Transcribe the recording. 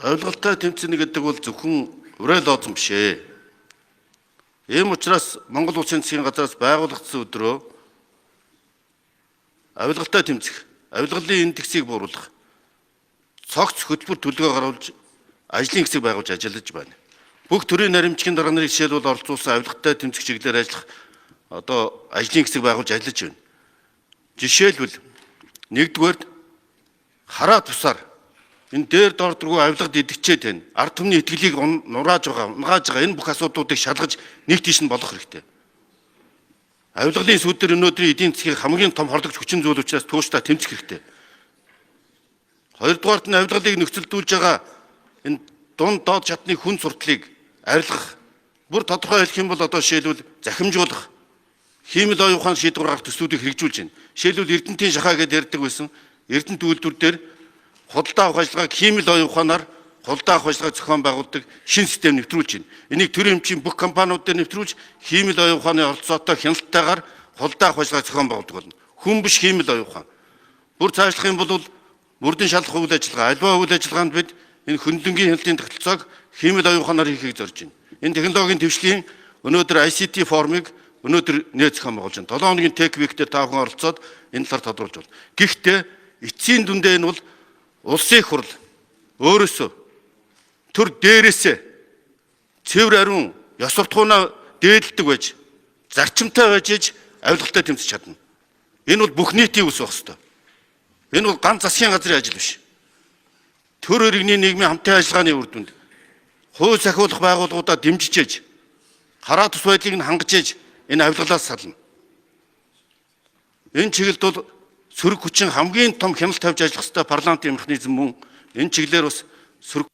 Авилгалтай тэмцэнэ гэдэг бол зөвхөн уриал ооцсон биш ээ. Ийм учраас Монгол Улсын засгийн газраас байгуулагдсан өдрөө авилгалтай тэмцэх, авилгалын индексийг бууруулах, цогц хөтөлбөр төлөвлөгөө гаргуулж ажлын хэсэг байгуулж ажиллаж байна. Бүх төрлийн наримчгийн дарга нарын жишээлбэл оролцуулсан авилгалтай тэмцэх чиглэлээр ажиллах ажлын хэсэг байгуулж ажиллаж байна. Жишээлбэл нэгдүгээр хараа тусаар энэ дээр дордургүй авилгад идэгчээд байна. Ард түмний итгэлийг нурааж байгаа энэ бүх асуудлуудыг шалгаж нэг тийш нь болгох хэрэгтэй. Авилгалын сүудээр өнөөдрийн эдийн засгийг хамгийн том хорлогч хүчин зүйл учраас тууштай тэмцэх хэрэгтэй. Хоёрдугаарт нь авилгалыг нөхцөлдүүлж байгаа энэ дунд доод шатны хүн сурталыг арилгах. Бүр тодорхой хэлэх юм бол одоо жишээлбэл захимжуулах, хиймэл оюун ухааны шийдвэр гаргах төслүүдийг хэрэгжүүлж байна. Жишээлбэл Эрдэнэтийн шахаа гэдээ ярьдаг байсан. Эрдэнэт үйлдвэр дээр худалдаа авах ажиллагааг хиймэл оюун ухаанаар худалдаа авах ажиллагааг зохион байгуулдаг шинэ систем нэвтрүүлж байна. Энийг төрийн эмчийн бүх компаниуд дээр нэвтрүүлж хиймэл оюун ухааны оролцоотой хяналтайгаар худалдаа авах ажиллагааг зохион байгуулдаг болно. Хүн биш хиймэл оюун ухаан. Бүр цаашлах юм бол мөрдийн шалах үйл ажиллагаа, альва үйл ажиллагаанд бид энэ хөндлөнгийн хяналтын тогтолцоог хиймэл оюун ухаанаар хийхийг зорж байна. Энэ технологийн төвшлийн өнөөдөр ICT формыг өнөөдөр нээд зохион байгуулж байна. 7 хоногийн Tech Week-ээр та бүхэн оролцоод энэ талаар тодруулж байна. Гэхдээ эцсийн дүндээ энэ бол улсын их хурл өөрөөсөө төр дээрээсээ цэвэр ариун ёс суртахуунаа дээдэлдэг байж, зарчимтай байж иж авилгалтай тэмцэж чадна. Энэ бол бүх нийтийн ус байх ёстой. Энэ бол ганц засгийн газрын ажил биш. Төр иргэний нийгмийн хамтын ажиллагааны үр дүнд хууль сахиулах байгууллагуудаа дэмжиж ээж, хараа тус байдлыг нь хангаж ээж энэ авилгалаас сална. Энэ чиглэлд бол сөрөг хүчин хамгийн том хяналт тавьж ажиллах ёстой парламентын механизм мөн энэ чиглэлээр бас сөрөг